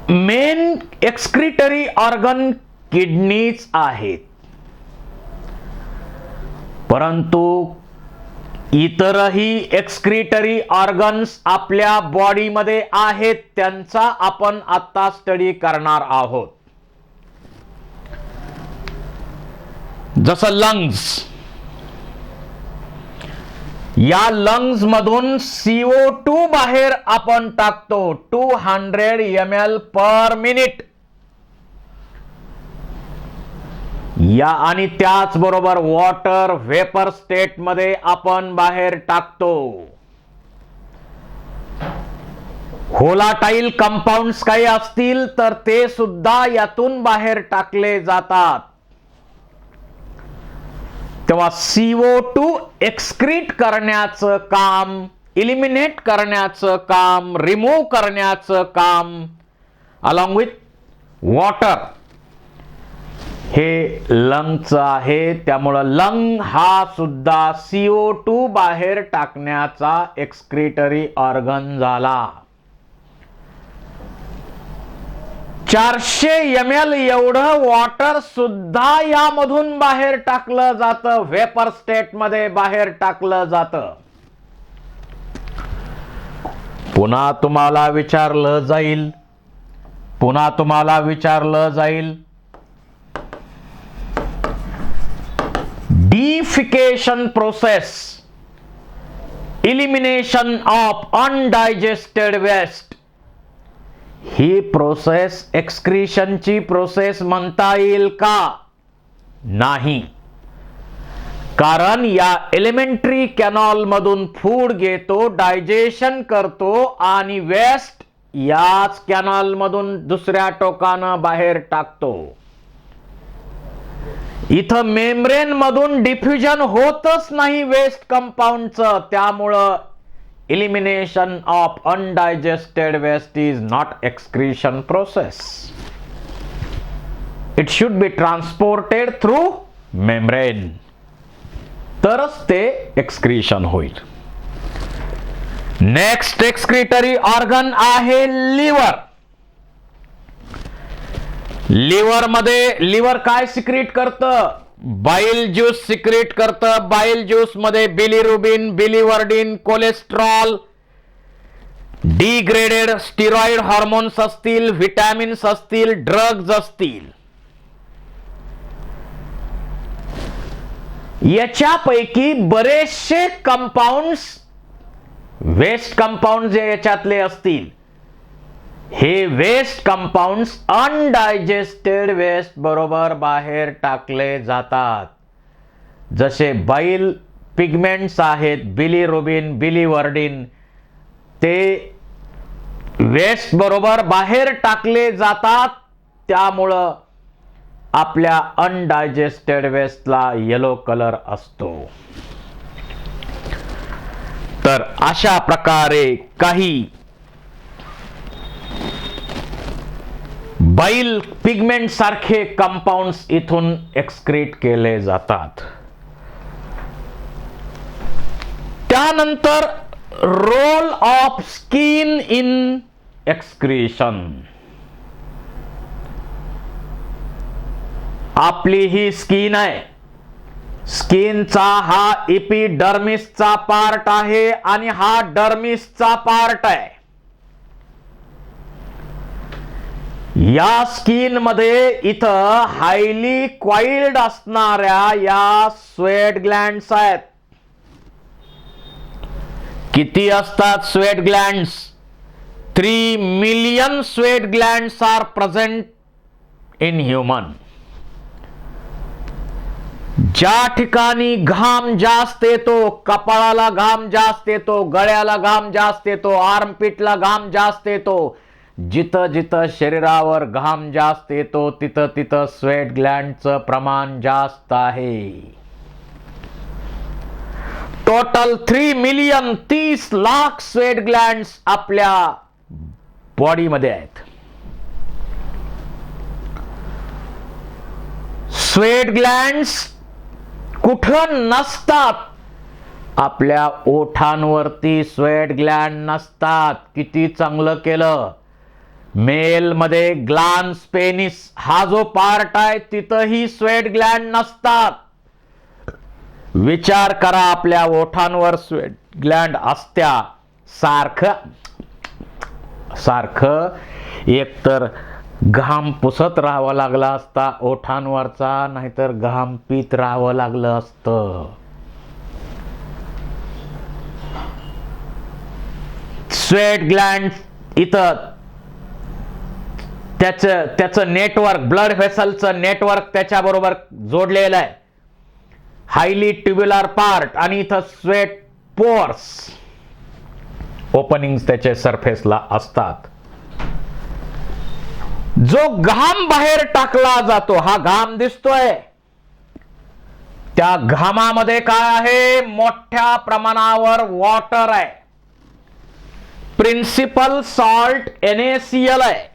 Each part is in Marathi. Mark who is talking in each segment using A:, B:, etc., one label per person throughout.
A: मेन एक्सक्रिटरी ऑर्गन किडनीज आहेत, परंतु इतरही एक्सक्रिटरी ऑर्गन्स आपल्या बॉडीमध्ये आहेत, त्यांचा आपण आता स्टडी करणार आहोत. जसं लंग्स, या लंग्स मधून CO2 बाहेर आपण टाकतो 200 ml पर मिनिट. या आणि त्याचबरोबर वॉटर व्हेपर स्टेट मध्ये आपण बाहेर टाकतो. व्होलाटाईल कंपाऊंड्स काही असतील तर ते सुद्धा यातून बाहेर टाकले जातात. तेव्हा CO2 एक्सक्रीट करण्याचं काम, इलिमिनेट करण्याचं काम, रिमूव्ह करण्याचं काम अलॉंग विथ वॉटर हे लंगचं आहे. त्यामुळं लंग हा सुद्धा CO2 बाहेर टाकण्याचा एक्सक्रिटरी ऑर्गन झाला. 400 ml एवढं वॉटर सुद्धा यामधून बाहेर टाकलं जातं, व्हेपर स्टेट मध्ये बाहेर टाकलं जातं. पुन्हा तुम्हाला विचारलं जाईल defecation process, elimination of undigested waste, ही प्रोसेस एक्सक्रिशनची प्रोसेस म्हणता येईल का? नाही. कारण या एलिमेंटरी कॅनॉल मधून फूड घेतो, डायजेशन करतो आणि वेस्ट याच कॅनॉल मधून दुसऱ्या टोकानं बाहेर टाकतो. इथं मेम्ब्रेन मधून डिफ्युजन होतच नाही वेस्ट कंपाऊंडचं. त्यामुळं elimination of undigested waste is not excretion process. It should be transported through membrane. तरच ते excretion होईल. नेक्स्ट एक्सक्रिटरी ऑर्गन आहे लिव्हर. लिव्हर काय सिक्रीट करतं? बाईल ज्यूस सिक्रेट करतं. बाईल ज्यूस मध्ये bilirubin, बिलिवर्डिन, cholesterol, degraded steroid hormones असतील, विटॅमिन्स असतील, ड्रग्ज असतील. याच्यापैकी बरेचसे कंपाऊंड्स, वेस्ट कंपाऊंड जे याच्यातले असतील, हे वेस्ट कंपाऊंड्स अनडायजेस्टेड वेस्ट बरोबर बाहेर टाकले जातात. जसे बाईल पिगमेंट्स आहेत, बिलिरुबिन, बिलिवर्डिन, ते वेस्ट बरोबर बाहेर टाकले जातात. त्यामुळं आपल्या अनडायजेस्टेड वेस्टला येलो कलर असतो. तर अशा प्रकारे काही बाईल पिगमेंट सारखे कंपाऊंड्स इथून एक्सक्रीट केले जातात. त्यानंतर role of skin in excretion. आपली ही स्किन आहे. स्किनचा हा एपिडर्मिसचा पार्ट आहे आणि हा डर्मिसचा पार्ट आहे. या स्किन मध्ये इथं हायली क्वाइल्ड असणाऱ्या या स्वेट ग्लँड्स आहेत. किती असतात sweat glands? 3 million sweat glands are present in human. ज्या ठिकाणी घाम जास्त येतो, कपाळाला घाम जास्त येतो, गळ्याला घाम जास्त येतो, आर्मपिटला घाम जास्त येतो, जिथं जिथं शरीरावर घाम जास्त येतो तिथं तिथं स्वेट ग्लँडचं प्रमाण जास्त आहे. Total 3 million 30 lakh sweat glands आपल्या बॉडीमध्ये आहेत. स्वेट ग्लँड्स कुठं नसतात? आपल्या ओठांवरती स्वेट ग्लँड नसतात. किती चांगलं केलं. मेल मध्ये ग्लान्स पेनिस हा जो पार्ट आहे तिथंही स्वेट ग्लँड नसतात. विचार करा, आपल्या ओठांवर स्वेट ग्लँड असत्या, सारखं एकतर घाम पुसत राहावं लागला असता ओठांवरचा, नाहीतर घाम पीत राहावं लागलं असतं. स्वेट ग्लँड इथं त्याचं नेटवर्क, ब्लड व्हेसलचं नेटवर्क त्याच्याबरोबर जोडलेलं आहे. हायली ट्युब्युलर पार्ट आणि इथं स्वेट पोअर्स ओपनिंग त्याचे सरफेसला असतात. जो घाम बाहेर टाकला जातो, हा घाम दिसतोय, त्या घामामध्ये काय आहे? मोठ्या प्रमाणावर वॉटर आहे, प्रिन्सिपल सॉल्ट NaCl आहे,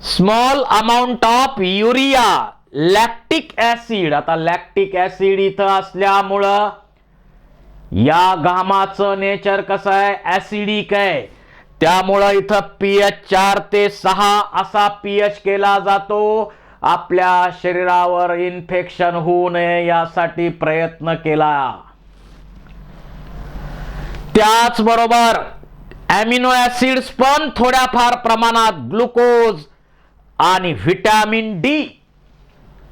A: small amount of urea, lactic acid. आता लॅक्टिक ऍसिड इथं असल्यामुळं या घामाचं नेचर कसं आहे? ऍसिडिक आहे. त्यामुळं इथं pH 4 ते 6 असा pH केला जातो. आपल्या शरीरावर इन्फेक्शन होऊ नये यासाठी प्रयत्न केला. त्याचबरोबर अमिनो ऍसिड्स पण थोड्याफार प्रमाणात, ग्लुकोज आणि व्हिटॅमिन डी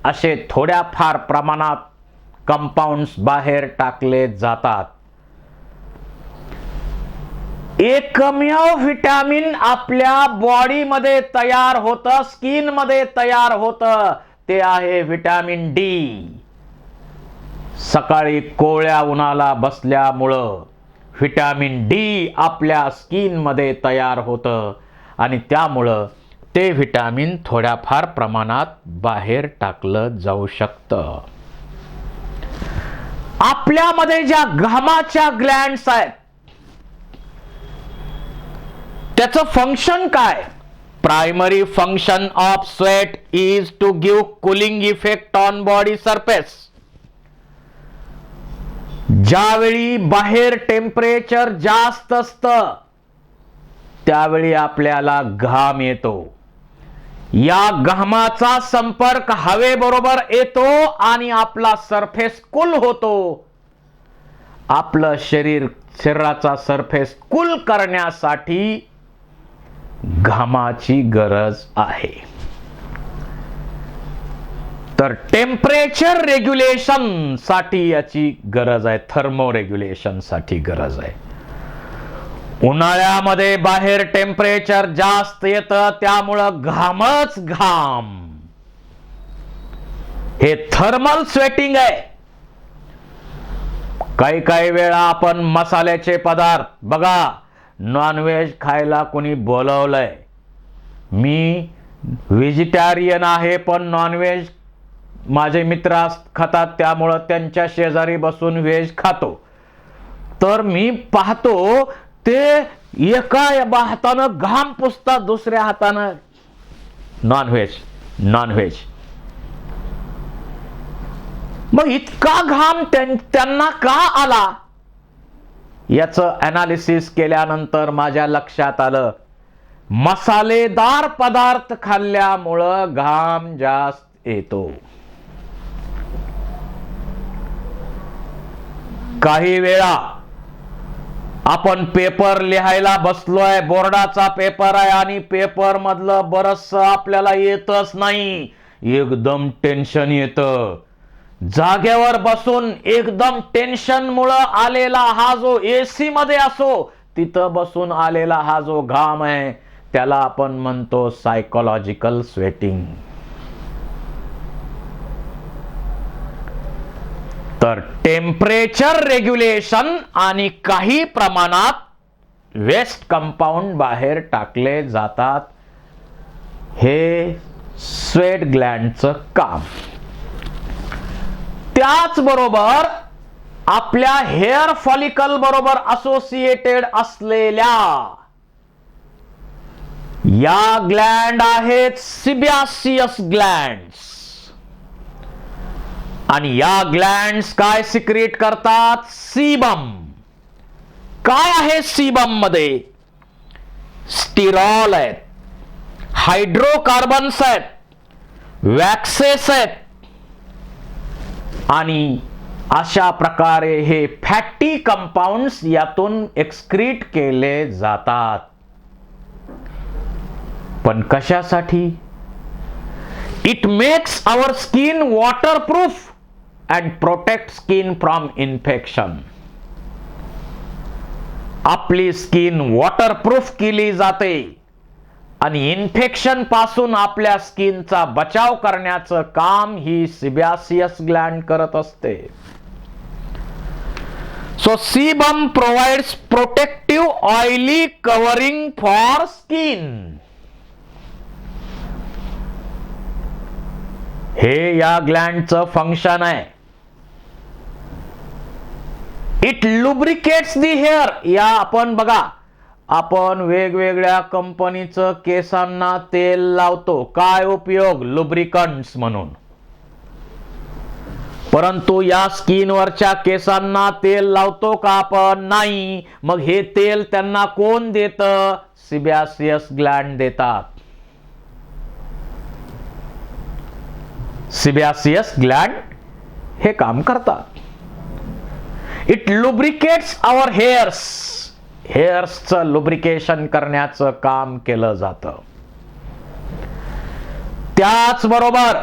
A: असे थोड्याफार प्रमाणात कंपाऊंड्स बाहेर टाकले जातात. एकमेव व्हिटॅमिन आपल्या बॉडीमध्ये तयार होतं, स्किन मध्ये तयार होतं, ते आहे व्हिटॅमिन डी. सकाळी कोवळ्या उन्हाला बसल्यामुळं व्हिटॅमिन डी आपल्या स्किन मध्ये तयार होतं आणि त्यामुळं ते व्हिटॅमिन थोड्याफार प्रमाणात बाहेर टाकलं जाऊ शकतं. आपल्यामध्ये ज्या घामाच्या ग्लँड्स आहेत त्याचं फंक्शन काय? Primary function of sweat is to give cooling effect on body surface. ज्यावेळी बाहेर टेम्परेचर जास्त असतं त्यावेळी आपल्याला घाम येतो. या घामाचा संपर्क हवेबरोबर येतो आणि आपला सरफेस कूल होतो. आपलं शरीराचा सरफेस कूल करण्यासाठी घामाची गरज आहे. तर टेम्परेचर रेग्युलेशन साठी याची गरज आहे, थर्मो रेग्युलेशन साठी गरज आहे. उन्हाळ्यामध्ये बाहेर टेम्परेचर जास्त येतं त्यामुळं घामच घाम, हे थर्मल स्वेटिंग आहे. काही वेळा आपण मसाल्याचे पदार्थ बघा, नॉनव्हेज खायला कोणी बोलवलंय, मी व्हेजिटेरियन आहे पण नॉनव्हेज माझे मित्र खातात त्यामुळं त्यांच्या शेजारी बसून व्हेज खातो, तर मी पाहतो ते एका हातानं घाम पुसतात, दुसऱ्या हातानं नॉनव्हेज. मग इतका घाम त्यांना का आला? याचं अनालिसिस केल्यानंतर माझ्या लक्षात आलं, मसालेदार पदार्थ खाल्ल्यामुळं घाम जास्त येतो. काही वेळा आपण पेपर लिहायला बसलोय, बोर्डाचा पेपर आहे आणि पेपर मधलं बरचसं आपल्याला येतच नाही, एकदम टेन्शन येतं. जागेवर बसून एकदम टेन्शन मुळे आलेला हा जो एसी मध्ये असो तिथं बसून आलेला हा जो घाम आहे त्याला आपण म्हणतो सायकोलॉजिकल स्वेटिंग. तर टेम्परेचर रेग्युलेशन आणि काही प्रमाणात वेस्ट कंपाऊंड बाहेर टाकले जातात, हे स्वेट ग्लँडचं काम. त्याचबरोबर आपल्या हेअर फॉलिकल बरोबर असोसिएटेड असलेल्या या ग्लँड आहेत सिबॅसियस ग्लँड्स. आणि या ग्लँड्स काय सिक्रेट करतात? सीबम. काय आहे सीबम मध्ये? स्टिरॉल आहेत, हायड्रोकार्बन्स आहेत, वॅक्सेस आहेत आणि अशा प्रकारे हे फॅटी कंपाऊंड्स यातून एक्सक्रीट केले जातात. पण कशासाठी? It makes our skin waterproof and protect skin from infection. आपली स्किन वॉटरप्रूफ केली जाते आणि इन्फेक्शन पासून आपल्या स्किनचा बचाव करण्याचं काम ही सिबॅसियस ग्लँड करत असते. So sebum provides protective oily covering for skin. हे या ग्लँडचं फंक्शन आहे. It lubricates the hair. या आपण बघा, आपण वेगवेगळ्या कंपनीचं केसांना तेल लावतो. काय उपयोग? लुब्रिकंट्स म्हणून. परंतु या स्किनवरच्या केसांना तेल लावतो का आपण? नाही. मग हे तेल त्यांना कोण देतं? सिबॅसियस ग्लँड देतात. सिबॅसियस ग्लँड हे काम करतात. It lubricates our hairs. हेअर्सचं लुब्रिकेशन करण्याचं काम केलं जातं. त्याचबरोबर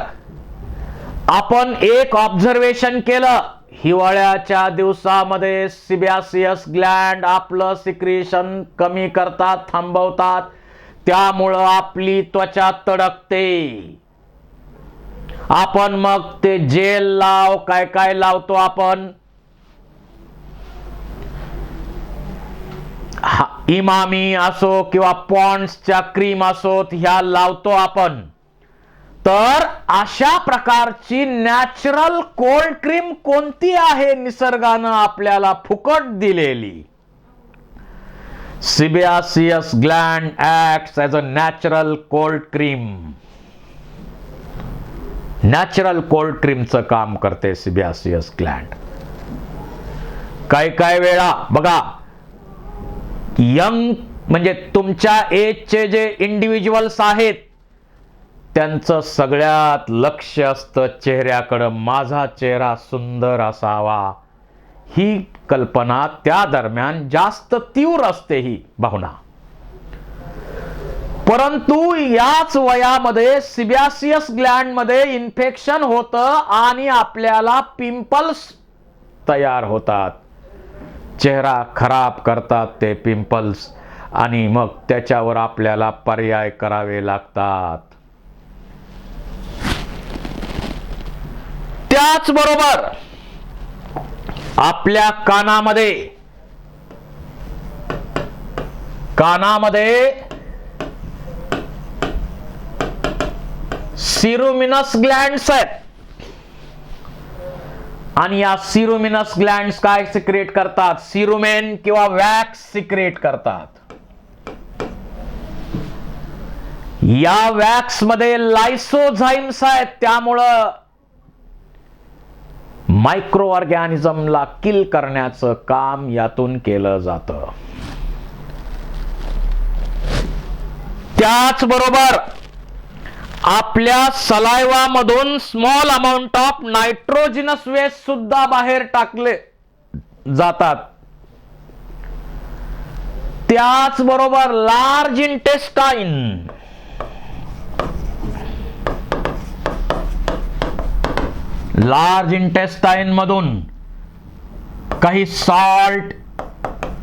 A: आपण एक ऑब्झर्वेशन केलं, हिवाळ्याच्या दिवसामध्ये सिबॅसियस ग्लँड आपलं सिक्रेशन कमी करतात, थांबवतात. त्यामुळं आपली त्वचा तडकते. आपण मग ते जेल लाव, काय काय लावतो आपण, इमामी असो किंवा पॉन्ड्सच्या क्रीम असोत, ह्या लावतो आपण. तर अशा प्रकारची नॅचरल कोल्ड क्रीम कोणती आहे निसर्गानं आपल्याला फुकट दिलेली? Sebaceous gland acts as a natural cold cream. Natural cold क्रीमचं काम करते सिबॅसियस ग्लँड. काही वेळा बघा, यंग म्हणजे तुमच्या एजचे जे इंडिव्हिज्युअल्स आहेत, त्यांचं सगळ्यात लक्ष असतं चेहऱ्याकडं. माझा चेहरा सुंदर असावा, ही कल्पना त्या दरम्यान जास्त तीव्र असते ही भावना. परंतु याच वयामध्ये सिबॅसियस ग्लँड मध्ये इन्फेक्शन होतं आणि आपल्याला पिंपल्स तयार होतात. चेहरा खराब करतात ते पिंपल्स आणि मग त्याच्यावर आपल्याला पर्याय करावे लागतात. त्याचबरोबर आपल्या कानामध्ये सिरुमिनस ग्लँड्स आहेत आणि या सिरुमिनस ग्लँड्स काय सिक्रेट करतात? सिरुमेन किंवा वॅक्स सिक्रेट करतात. या वॅक्स मध्ये लायसोझाइम्स आहेत, त्यामुळं मायक्रो ऑर्गॅनिझमला किल करण्याचं काम यातून केलं जातं. त्याचबरोबर आपल्या सलायवा मधून small amount of nitrogenous waste सुद्धा बाहेर टाकले जातात. त्याचबरोबर लार्ज इंटेस्टाइन, लार्ज इंटेस्टाइन मधून काही सॉल्ट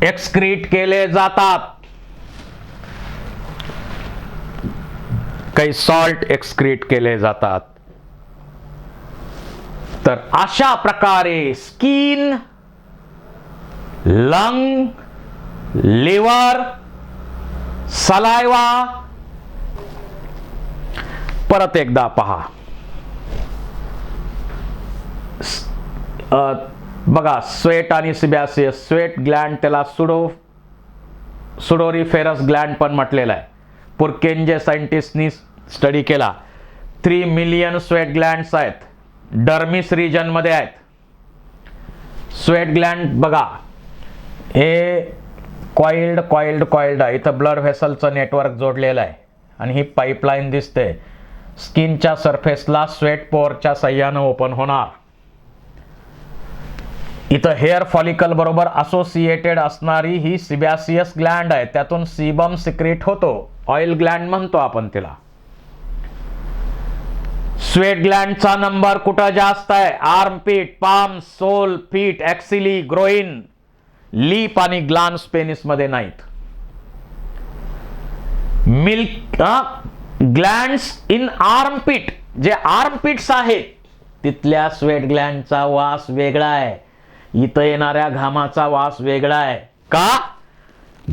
A: एक्सक्रीट केले जातात. काही सॉल्ट एक्सक्रीट केले जातात. तर अशा प्रकारे स्किन, लंग, लिव्हर, सलायवा. परत एकदा पहा, बघा, स्वेट आणि सिबॅसियस. स्वेट ग्लँड त्याला सुडोरिफेरस ग्लँड पण म्हटलेला आहे. पुरकेंजे सायंटिस्टनी स्टडी केला. 3 मिलियन स्वेट ग्लँड्स आहेत, डर्मिस रिजन मध्ये आहेत. स्वेट ग्लँड बघा, हे कॉइल्ड आहे. इथं ब्लड व्हेसलचं नेटवर्क जोडलेलं आहे आणि ही पाईपलाईन दिसते, स्किनच्या सरफेसला स्वेट पोअरच्या साह्यानं ओपन होणार. इथं हेअर फॉलिकल बरोबर असोसिएटेड असणारी ही सिबॅसियस ग्लँड आहे, त्यातून सीबम सिक्रेट होतो, ऑइल ग्लँड म्हणतो आपण तिला. स्वेट ग्लँडचा नंबर कुठं जास्त आहे? Armpit, palm, sole, feet, axilla, groin, lip आणि ग्लान्स पेनिस मध्ये नाहीत. मिल्क ग्लँड्स इन आर्मपीट, जे आर्मपीट्स आहेत तिथल्या स्वेट ग्लँडचा वास वेगळा आहे, इथं येणाऱ्या घामाचा वास वेगळा आहे. का?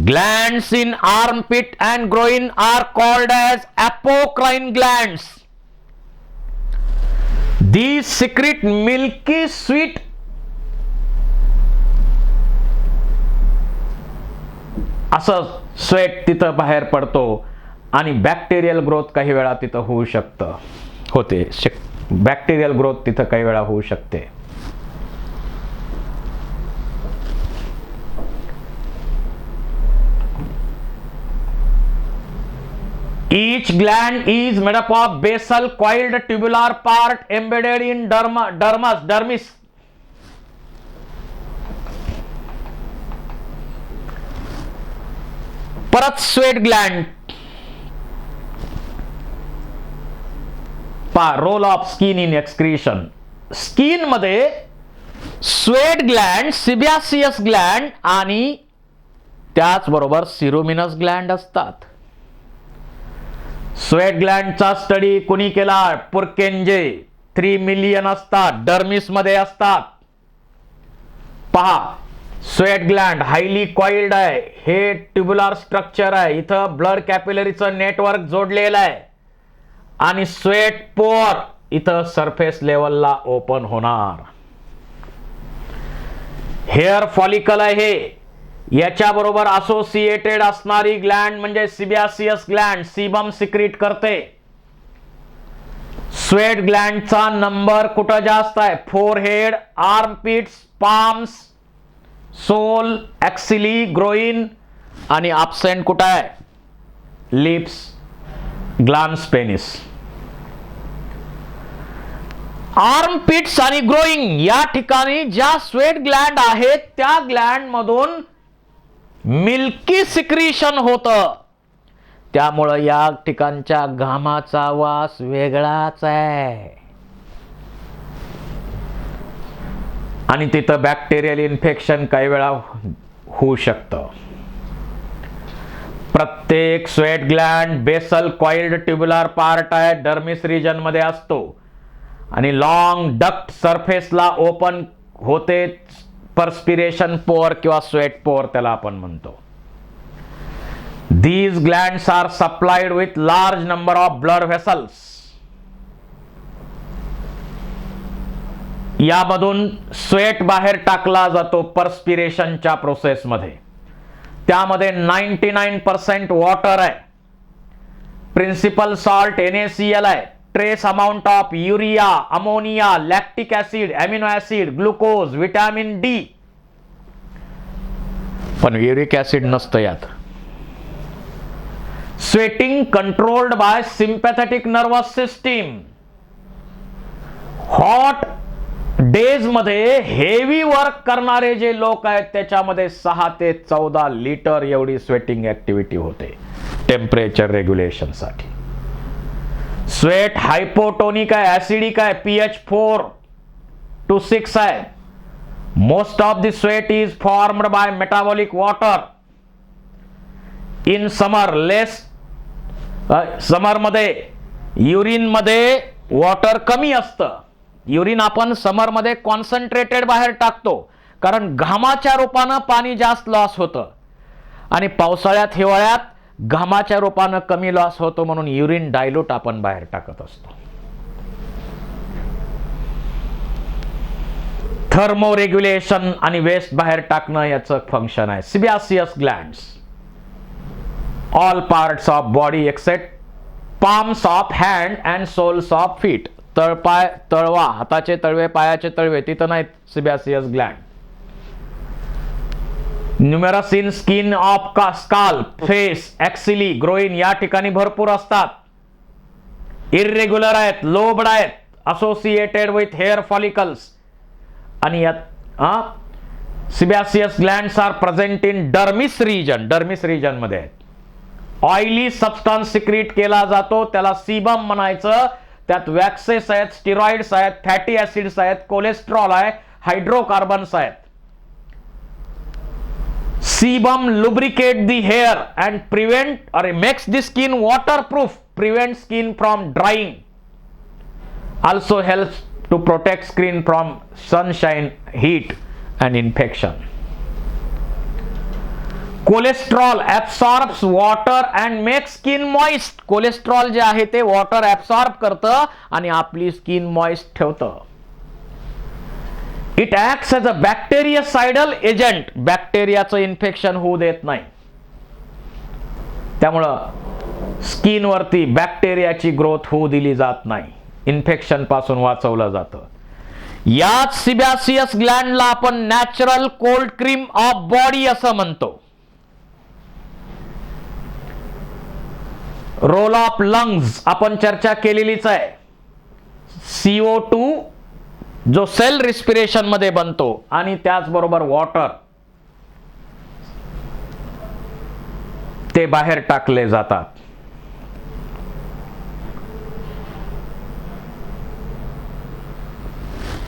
A: Glands in armpit and groin are called as apocrine glands. These secrete milky sweet असं स्वेट तिथं बाहेर पडतो आणि बॅक्टेरियल ग्रोथ काही वेळा तिथं होऊ होते. बॅक्टेरियल ग्रोथ तिथं काही वेळा होऊ शकते. Each gland is made up of basal coiled tubular part embedded in dermis. परत sweat gland role of skin in excretion. Skin मध्ये स्वेट ग्लँड, सिबॅसियस ग्लँड आणि त्याचबरोबर सिरोमिनस ग्लँड असतात. स्वेट ग्लँडचा स्टडी कुणी केला? पुरकेंजे. 3 मिलियन असतात, डर्मिस मध्ये असतात. पहा, स्वेट ग्लँड हायली कॉइल्ड आहे, हे ट्युब्युलर स्ट्रक्चर आहे, इथं ब्लड कॅपिलरीचं नेटवर्क जोडलेलं आहे आणि स्वेट पोअर इथं सरफेस लेवलला ओपन होणार. हेअर फॉलिकल आहे, याच्या बरोबर असोसिएटेड असणारी ग्लँड म्हणजे सिबॅसियस ग्लँड सीबम सिक्रीट करते. स्वेट ग्लँडचा नंबर कुठं जास्त आहे? Forehead, armpits, palms, sole, axilla, groin आणि ॲब्सेंट कुठं आहे? Lips, glans penis. आर्मपिट्स आणि ग्रोइंग या ठिकाणी ज्या स्वेट ग्लँड आहेत त्या ग्लँड मधून मिल्की सिक्रीशन होतं, त्यामुळं या ठिकाणच्या घामाचा वास वेगळाच आहे आणि तिथं बॅक्टेरियल इन्फेक्शन काही वेळा होऊ शकतं. प्रत्येक sweat gland basal coiled tubular part आहे, डर्मिस रिजन मध्ये असतो आणि लॉंग डक्ट सरफेसला ओपन होते. परस्पिरेशन पोअर किंवा स्वेट पोअर त्याला आपण म्हणतो. These glands are supplied with large number of blood vessels. यामधून स्वेट बाहेर टाकला जातो परस्पिरेशनच्या प्रोसेसमध्ये. त्यामध्ये 99% वॉटर आहे, प्रिन्सिपल सॉल्ट NaCl आहे, trace amount of urea, ammonia, lactic acid, amino acid, glucose, vitamin D, पण युरिक ऍसिड नसतं यात. Sweating controlled by sympathetic nervous system. Hot days मध्ये हेवी वर्क करणारे जे लोक आहेत त्याच्यामध्ये 6 ते 14 लिटर एवढी स्वेटिंग ऍक्टिव्हिटी होते टेम्परेचर रेग्युलेशन साठी. स्वेट हायपोटोनिक आहे, ऍसिडिक आहे, pH 4 to 6 आहे. Most of the sweat is formed by metabolic water. In summer less, summer मध्ये युरिन मध्ये वॉटर कमी असतं. युरिन आपण समर मध्ये कॉन्सन्ट्रेटेड बाहेर टाकतो कारण घामाच्या रूपानं पाणी जास्त लॉस होतं आणि पावसाळ्यात हिवाळ्यात घामाच्या रूपानं कमी लॉस होतो म्हणून युरिन डायल्यूट आपण बाहेर टाकत असतो. थर्मो रेग्युलेशन आणि वेस्ट बाहेर टाकणं याचं फंक्शन आहे. Sebaceous glands all parts of body except palms of hand and soles of feet. तळपाय, तळवा, हाताचे तळवे, पायाचे तळवे तिथं नाहीत sebaceous gland. Numerous in skin of scalp, face, axilla, groin या ठिकाणी भरपूर असतात. इरेग्युलर आहेत, लोब्ड आहेत, असोसिएटेड विथ हेअर फॉलिकल्स. आणि यात sebaceous glands are present in dermis region, dermis region मध्ये आहेत. ऑइली सबस्टन्स सिक्रीट केला जातो, त्याला सीबम म्हणायचं. त्यात वॅक्सेस आहेत, स्टिरॉइड्स आहेत, फॅटी ऍसिड्स आहेत, कोलेस्ट्रॉल आहे, हायड्रोकार्बन्स आहेत. Sebum lubricate the hair and prevent or makes the skin waterproof, prevents skin from drying. Also helps to protect skin from sunshine, heat and infection. Cholesterol absorbs water and makes skin moist. Cholesterol जे आहे ते वॉटर ऍब्सॉर्ब करतं आणि आपली स्किन मॉइस्ट ठेवतं. It acts as a bactericidal agent, बॅक्टेरियाचं इन्फेक्शन होऊ देत नाही. त्यामुळं स्किनवरती बॅक्टेरियाची ग्रोथ होऊ दिली जात नाही, इन्फेक्शन पासून वाचवलं जातं. याच सिबॅसियस ग्लँडला आपण natural cold cream of body असं म्हणतो. रोल ऑफ लंग्स आपण चर्चा केलेलीच आहे. CO2 जो सेल रिस्पिरेशन मध्ये बनतो आणि त्याचबरोबर वॉटर ते बाहेर टाकले जातात.